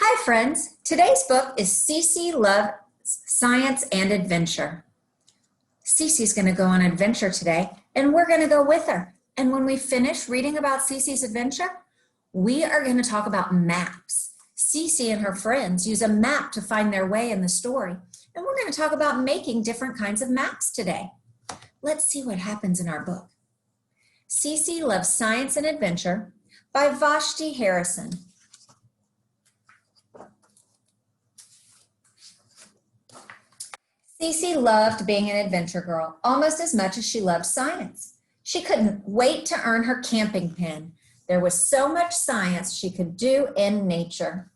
Hi, friends. Today's book is Cece Loves Science and Adventure. Cece's going to go on an adventure today, and we're going to go with her. And when we finish reading about Cece's adventure, we are going to talk about maps. Cece and her friends use a map to find their way in the story, and we're going to talk about making different kinds of maps today. Let's see what happens in our book. Cece Loves Science and Adventure by Vashti Harrison. Cece loved being an adventure girl almost as much as she loved science. She couldn't wait to earn her camping pin. There was so much science she could do in nature.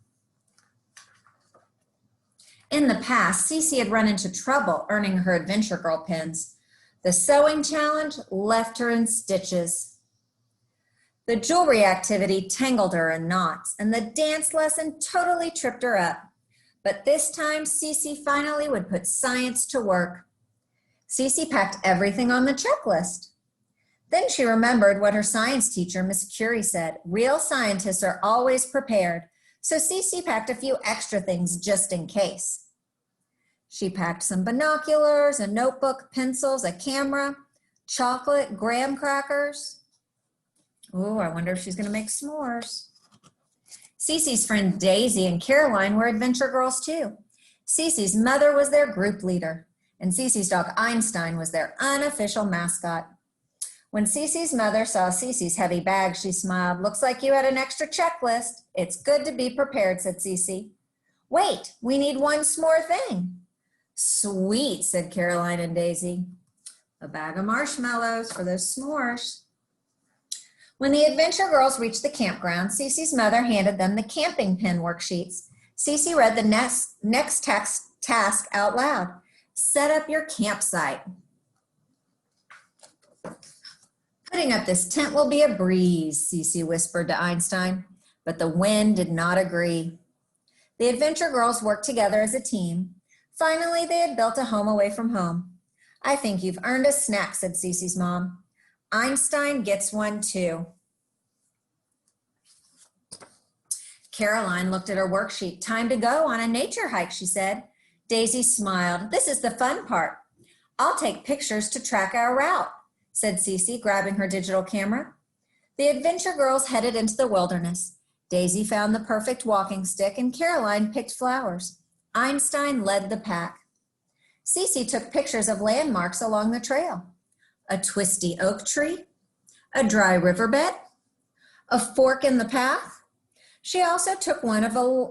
In the past, Cece had run into trouble earning her adventure girl pins. The sewing challenge left her in stitches. The jewelry activity tangled her in knots, and the dance lesson totally tripped her up. But this time, Cece finally would put science to work. Cece packed everything on the checklist. Then she remembered what her science teacher, Miss Curie, said. Real scientists are always prepared. So Cece packed a few extra things just in case. She packed some binoculars, a notebook, pencils, a camera, chocolate, graham crackers. Oh, I wonder if she's going to make s'mores. Cece's friend Daisy and Caroline were adventure girls too. Cece's mother was their group leader, and Cece's dog Einstein was their unofficial mascot. When Cece's mother saw Cece's heavy bag, she smiled. Looks like you had an extra checklist. It's good to be prepared, said Cece. Wait, we need one s'more thing. Sweet, said Caroline and Daisy. A bag of marshmallows for those s'mores. When the adventure girls reached the campground, Cece's mother handed them the camping pin worksheets. Cece read the next task out loud. Set up your campsite. Putting up this tent will be a breeze, Cece whispered to Einstein, but the wind did not agree. The adventure girls worked together as a team. Finally, they had built a home away from home. I think you've earned a snack, said Cece's mom. Einstein gets one too. Caroline looked at her worksheet. Time to go on a nature hike, she said. Daisy smiled. This is the fun part. I'll take pictures to track our route, said Cece, grabbing her digital camera. The adventure girls headed into the wilderness. Daisy found the perfect walking stick and Caroline picked flowers. Einstein led the pack. Cece took pictures of landmarks along the trail. A twisty oak tree, a dry riverbed, a fork in the path. She also took one of a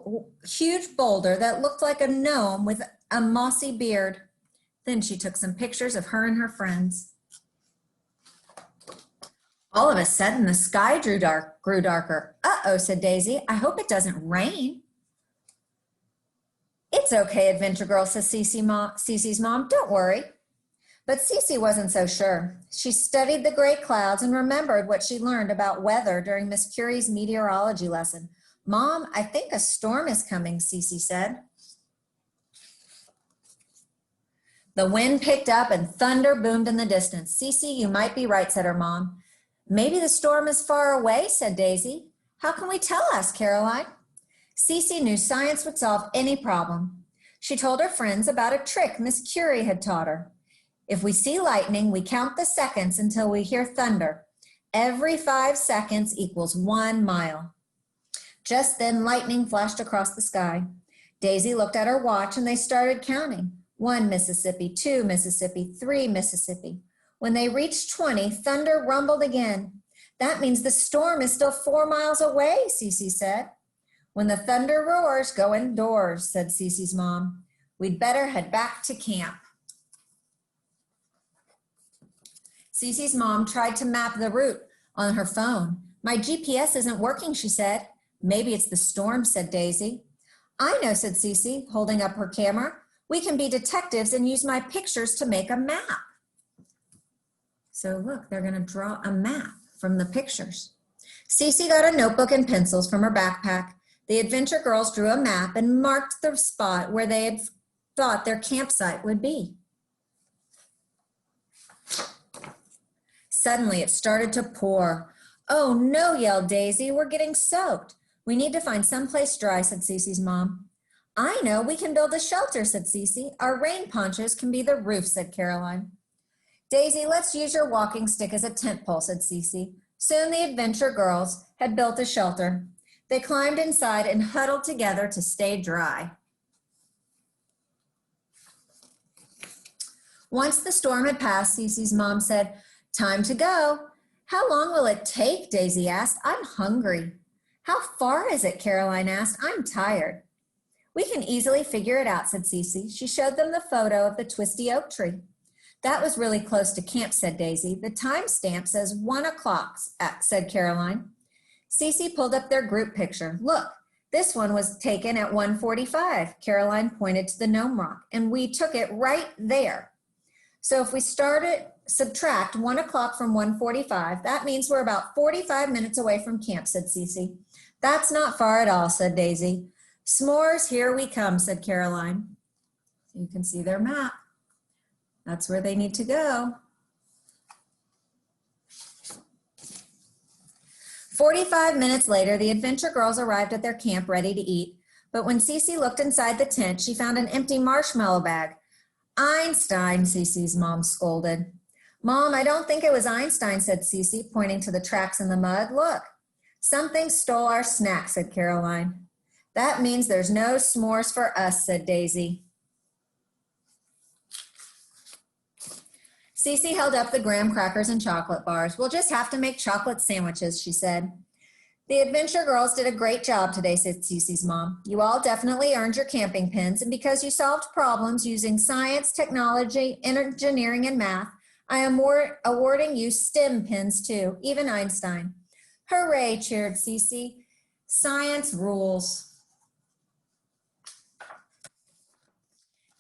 huge boulder that looked like a gnome with a mossy beard. Then she took some pictures of her and her friends. All of a sudden, the sky grew darker. Uh-oh, said Daisy. I hope it doesn't rain. It's okay, adventure girl, says Cece's mom. Don't worry. But Cece wasn't so sure. She studied the gray clouds and remembered what she learned about weather during Miss Curie's meteorology lesson. Mom, I think a storm is coming, Cece said. The wind picked up and thunder boomed in the distance. Cece, you might be right, said her mom. Maybe the storm is far away, said Daisy. How can we tell? Asked Caroline. Cece knew science would solve any problem. She told her friends about a trick Miss Curie had taught her. If we see lightning, we count the seconds until we hear thunder. Every 5 seconds equals 1 mile. Just then, lightning flashed across the sky. Daisy looked at her watch and they started counting. 1 Mississippi, 2 Mississippi, 3 Mississippi. When they reached 20, thunder rumbled again. That means the storm is still 4 miles away, Cece said. When the thunder roars, go indoors, said Cece's mom. We'd better head back to camp. Cece's mom tried to map the route on her phone. My GPS isn't working, she said. Maybe it's the storm, said Daisy. I know, said Cece, holding up her camera. We can be detectives and use my pictures to make a map. So look, they're going to draw a map from the pictures. Cece got a notebook and pencils from her backpack. The adventure girls drew a map and marked the spot where they had thought their campsite would be. Suddenly, it started to pour. Oh no, yelled Daisy, we're getting soaked. We need to find someplace dry, said Cece's mom. I know, we can build a shelter, said Cece. Our rain ponchos can be the roof, said Caroline. Daisy, let's use your walking stick as a tent pole, said Cece. Soon the adventure girls had built a shelter. They climbed inside and huddled together to stay dry. Once the storm had passed, Cece's mom said, time to go. How long will it take? Daisy asked. I'm hungry. How far is it? Caroline asked. I'm tired. We can easily figure it out, said Cece. She showed them the photo of the twisty oak tree. That was really close to camp, said Daisy. The time stamp says 1 o'clock, said Caroline. Cece pulled up their group picture. Look, this one was taken at 1:45. Caroline pointed to the gnome rock, and we took it right there. So if we subtract 1 o'clock from 1:45, that means we're about 45 minutes away from camp, said Cece. That's not far at all, said Daisy. S'mores, here we come, said Caroline. You can see their map. That's where they need to go. 45 minutes later, the adventure girls arrived at their camp ready to eat. But when Cece looked inside the tent, she found an empty marshmallow bag. Einstein, Cece's mom scolded. Mom, I don't think it was Einstein, said Cece, pointing to the tracks in the mud. Look, something stole our snack, said Caroline. That means there's no s'mores for us, said Daisy. Cece held up the graham crackers and chocolate bars. We'll just have to make chocolate sandwiches, she said. The adventure girls did a great job today, said Cece's mom. You all definitely earned your camping pins, and because you solved problems using science, technology, engineering, and math, I am awarding you STEM pins too, even Einstein. Hooray, cheered Cece. Science rules.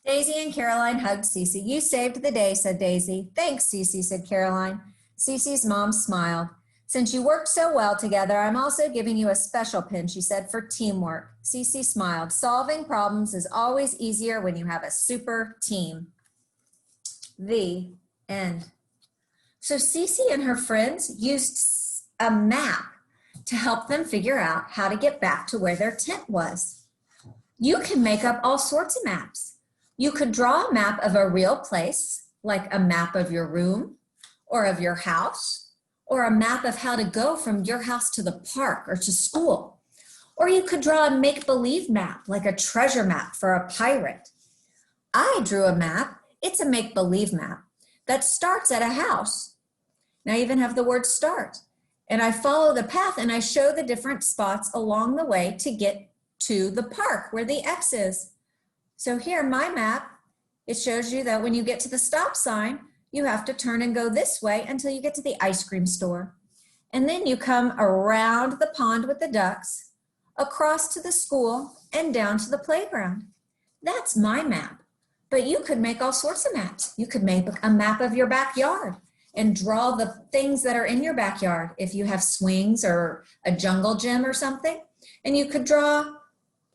Daisy and Caroline hugged Cece. You saved the day, said Daisy. Thanks, Cece, said Caroline. Cece's mom smiled. Since you worked so well together, I'm also giving you a special pin, she said, for teamwork. Cece smiled. Solving problems is always easier when you have a super team. The end. So Cece and her friends used a map to help them figure out how to get back to where their tent was. You can make up all sorts of maps. You could draw a map of a real place, like a map of your room or of your house, or a map of how to go from your house to the park or to school. Or you could draw a make-believe map, like a treasure map for a pirate. I drew a map. It's a make-believe map that starts at a house. Now I even have the word start. And I follow the path and I show the different spots along the way to get to the park where the X is. So here, my map, it shows you that when you get to the stop sign, you have to turn and go this way until you get to the ice cream store. And then you come around the pond with the ducks, across to the school, and down to the playground. That's my map. But you could make all sorts of maps. You could make a map of your backyard and draw the things that are in your backyard if you have swings or a jungle gym or something. And you could draw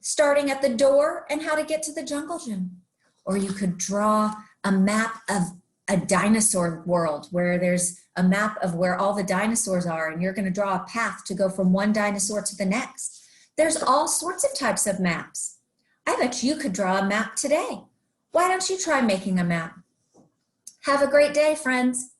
starting at the door and how to get to the jungle gym. Or you could draw a map of a dinosaur world where there's a map of where all the dinosaurs are and you're going to draw a path to go from one dinosaur to the next. There's all sorts of types of maps. I bet you could draw a map today. Why don't you try making a map? Have a great day, friends.